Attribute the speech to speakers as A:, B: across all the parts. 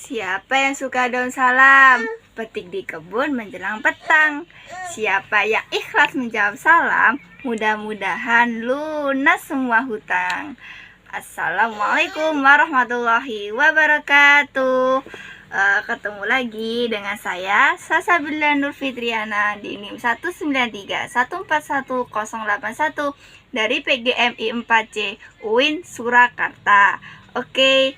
A: Siapa yang suka daun salam? Petik di kebun menjelang petang. Siapa yang ikhlas menjawab salam? Mudah-mudahan lunas semua hutang. Assalamualaikum warahmatullahi wabarakatuh. Ketemu lagi dengan saya Sasabila Nur Fitriana di NIM 193141081 dari PGMI 4C UIN Surakarta. Oke,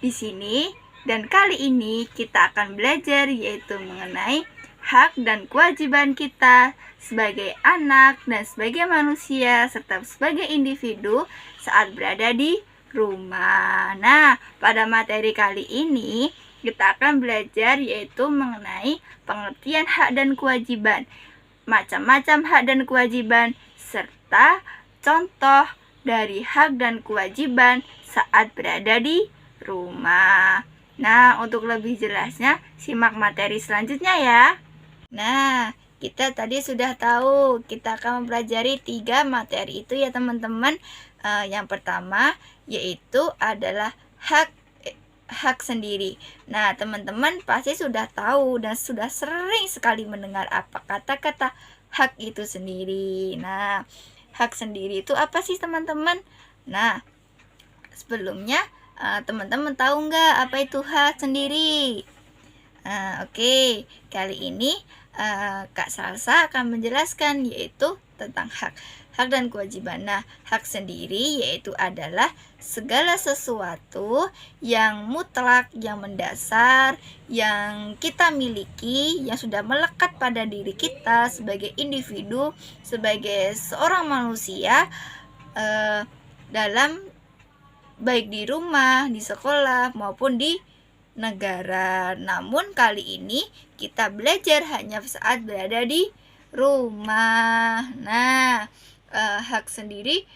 A: di sini dan kali ini kita akan belajar yaitu mengenai hak dan kewajiban kita sebagai anak dan sebagai manusia serta sebagai individu saat berada di rumah. Nah, pada materi kali ini kita akan belajar yaitu mengenai pengertian hak dan kewajiban, macam-macam hak dan kewajiban, serta contoh dari hak dan kewajiban saat berada di rumah. Nah, untuk lebih jelasnya simak materi selanjutnya ya. Nah, kita tadi sudah tahu kita akan mempelajari 3 materi itu ya teman-teman. Yang pertama yaitu adalah hak sendiri. Nah, teman-teman pasti sudah tahu dan sudah sering sekali mendengar apa kata-kata hak itu sendiri. Nah, hak sendiri itu apa sih teman-teman? Nah, sebelumnya teman-teman tahu nggak apa itu hak sendiri? Oke, kali ini Kak Salsa akan menjelaskan yaitu tentang hak dan kewajiban. Nah, hak sendiri yaitu adalah segala sesuatu yang mutlak, yang mendasar, yang kita miliki, yang sudah melekat pada diri kita sebagai individu, sebagai seorang manusia, dalam baik di rumah, di sekolah, maupun di negara. Namun kali ini kita belajar hanya saat berada di rumah. Nah, hak sendiri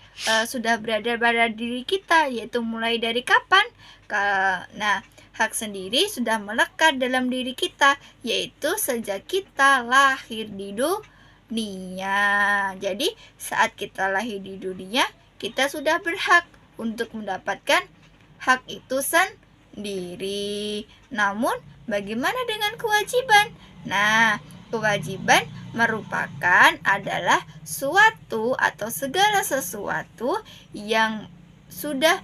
A: sudah berada pada diri kita, yaitu mulai dari kapan? Nah, hak sendiri sudah melekat dalam diri kita, yaitu sejak kita lahir di dunia. Jadi, saat kita lahir di dunia, kita sudah berhak untuk mendapatkan hak itu sendiri. Namun, bagaimana dengan kewajiban? Nah, kewajiban merupakan adalah suatu atau segala sesuatu yang sudah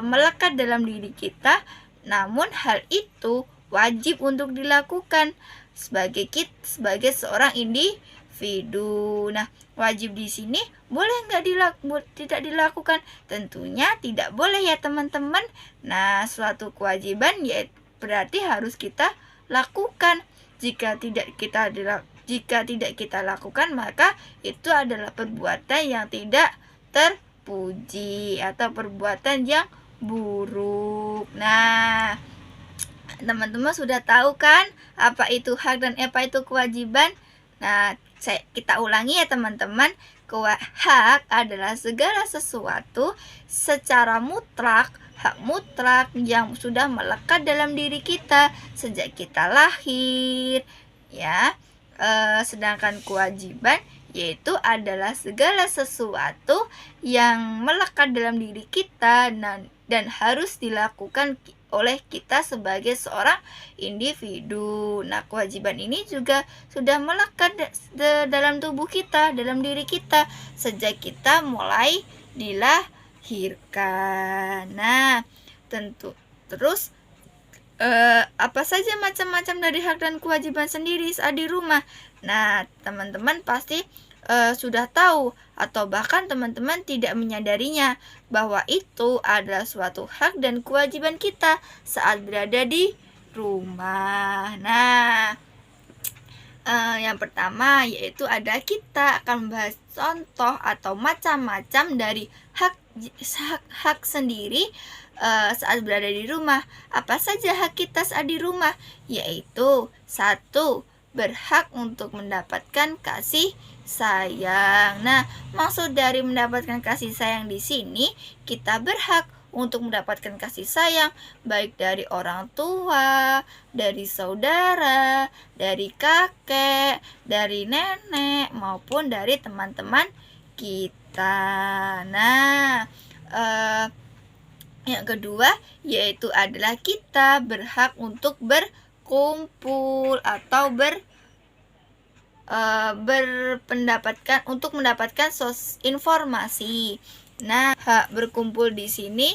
A: melekat dalam diri kita, namun hal itu wajib untuk dilakukan sebagai seorang individu. Nah, wajib di sini boleh nggak tidak dilakukan? Tentunya tidak boleh ya teman-teman. Nah, suatu kewajiban ya berarti harus kita lakukan. Jika tidak kita lakukan, maka itu adalah perbuatan yang tidak terpuji atau perbuatan yang buruk. Nah, teman-teman sudah tahu kan apa itu hak dan apa itu kewajiban? Nah, kita ulangi ya teman-teman. Hak adalah segala sesuatu secara mutlak, hak mutlak yang sudah melekat dalam diri kita sejak kita lahir, ya. Sedangkan kewajiban yaitu adalah segala sesuatu yang melekat dalam diri kita dan harus dilakukan oleh kita sebagai seorang individu. Nah, kewajiban ini juga sudah melekat dalam tubuh kita, dalam diri kita sejak kita mulai dilahirkan. Nah, terus apa saja macam-macam dari hak dan kewajiban sendiri saat di rumah. Nah, teman-teman pasti sudah tahu atau bahkan teman-teman tidak menyadarinya bahwa itu adalah suatu hak dan kewajiban kita saat berada di rumah. Nah, yang pertama yaitu kita akan membahas contoh atau macam-macam dari hak sendiri saat berada di rumah. Apa saja hak kita saat di rumah? Yaitu 1. Berhak untuk mendapatkan kasih sayang. Nah, maksud dari mendapatkan kasih sayang di sini, kita berhak untuk mendapatkan kasih sayang baik dari orang tua, dari saudara, dari kakek, dari nenek maupun dari teman-teman kita. Nah, Yang kedua yaitu adalah kita berhak untuk berkumpul atau mendapatkan informasi. Nah, hak berkumpul di sini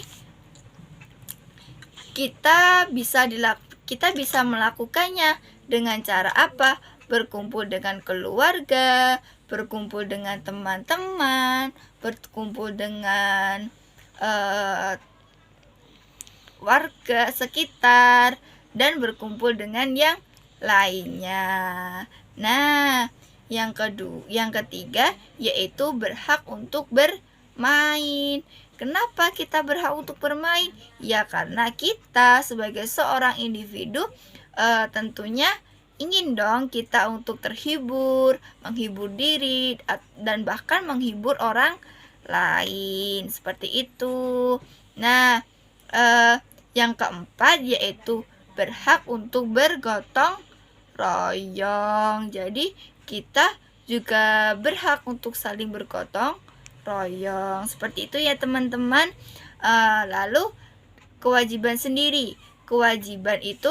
A: kita bisa melakukannya dengan cara apa? Berkumpul dengan keluarga, berkumpul dengan teman-teman, berkumpul dengan warga sekitar, dan berkumpul dengan yang lainnya. Nah, yang ketiga yaitu berhak untuk bermain. Kenapa kita berhak untuk bermain? Ya karena kita sebagai seorang individu tentunya ingin dong kita untuk terhibur, menghibur diri, dan bahkan menghibur orang lain. Seperti itu. Nah, yang keempat yaitu berhak untuk bergotong royong. Jadi kita juga berhak untuk saling bergotong royong. Seperti itu ya teman-teman. Lalu kewajiban sendiri. Kewajiban itu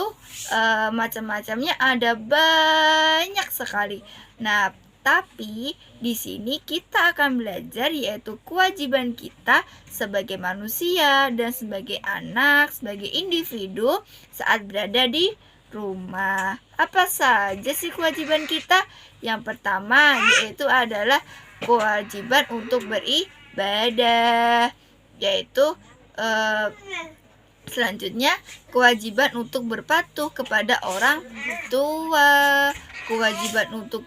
A: macam-macamnya, ada banyak sekali. Nah, tapi di sini kita akan belajar yaitu kewajiban kita sebagai manusia dan sebagai anak, sebagai individu saat berada di rumah. Apa saja sih kewajiban kita? Yang pertama yaitu adalah kewajiban untuk beribadah, yaitu selanjutnya kewajiban untuk berpatuh kepada orang tua, kewajiban untuk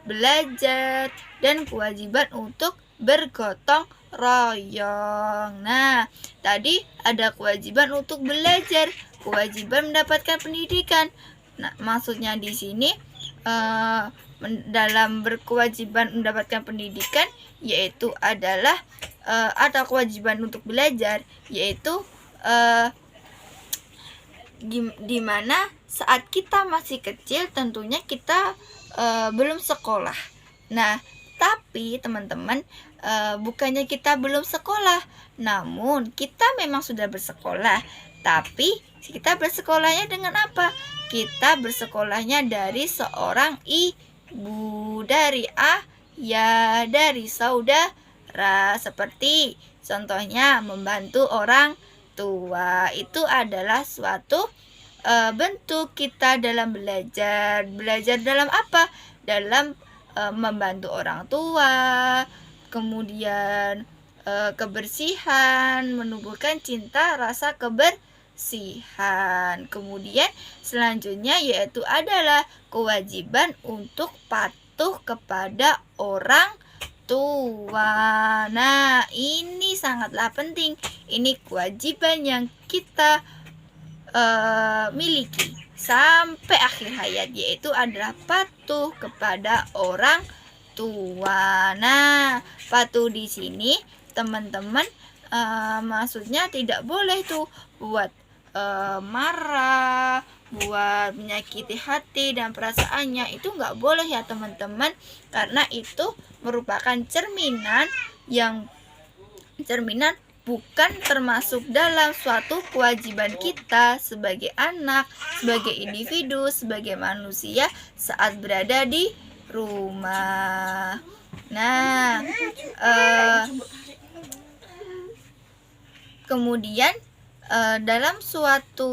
A: belajar, dan kewajiban untuk bergotong royong. Nah, tadi ada kewajiban untuk belajar, kewajiban mendapatkan pendidikan. Nah, maksudnya di sini dalam berkewajiban mendapatkan pendidikan yaitu adalah atau kewajiban untuk belajar yaitu dimana saat kita masih kecil tentunya kita belum sekolah. Nah, tapi teman-teman bukannya kita belum sekolah, namun kita memang sudah bersekolah. Tapi kita bersekolahnya dengan apa? Kita bersekolahnya dari seorang ibu, dari ayah, dari saudara. Seperti contohnya membantu orang tua. Itu adalah suatu bentuk kita dalam belajar. Belajar dalam apa? Dalam membantu orang tua, kemudian kebersihan, menumbuhkan cinta, rasa kebersihan. Kemudian selanjutnya yaitu adalah kewajiban untuk patuh kepada orang tua. Nah, ini sangatlah penting. Ini kewajiban yang kita miliki sampai akhir hayat, yaitu adalah patuh kepada orang tua. Nah, patuh di sini teman-teman maksudnya tidak boleh tuh buat marah, buat menyakiti hati dan perasaannya. Itu nggak boleh ya teman-teman, karena itu merupakan cerminan bukan termasuk dalam suatu kewajiban kita sebagai anak, sebagai individu, sebagai manusia saat berada di rumah. Nah, kemudian dalam suatu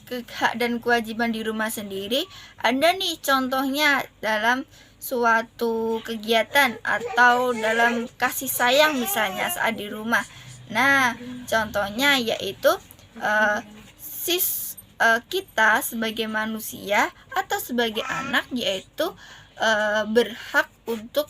A: hak dan kewajiban di rumah sendiri ada nih contohnya dalam suatu kegiatan atau dalam kasih sayang misalnya saat di rumah. Nah, contohnya yaitu kita sebagai manusia atau sebagai anak yaitu berhak untuk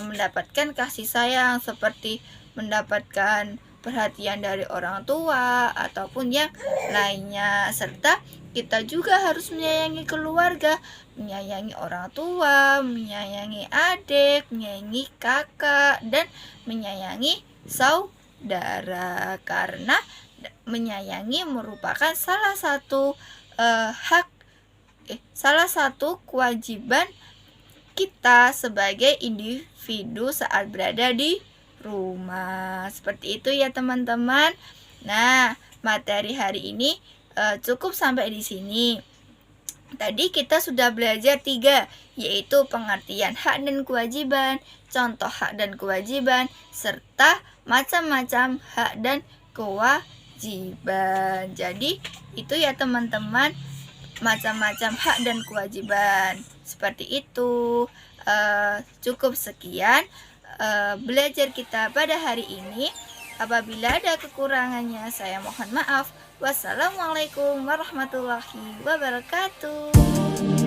A: mendapatkan kasih sayang seperti mendapatkan perhatian dari orang tua ataupun yang lainnya, serta kita juga harus menyayangi keluarga, menyayangi orang tua, menyayangi adik, menyayangi kakak, dan menyayangi saudara, karena menyayangi merupakan salah satu salah satu kewajiban kita sebagai individu saat berada di rumah. Seperti itu ya teman-teman. Nah, materi hari ini cukup sampai di sini. Tadi kita sudah belajar 3, yaitu pengertian hak dan kewajiban, contoh hak dan kewajiban, serta macam-macam hak dan kewajiban. Jadi, itu ya teman-teman, macam-macam hak dan kewajiban. Seperti itu. Cukup sekian belajar kita pada hari ini. Apabila ada kekurangannya, saya mohon maaf. Wassalamualaikum warahmatullahi wabarakatuh.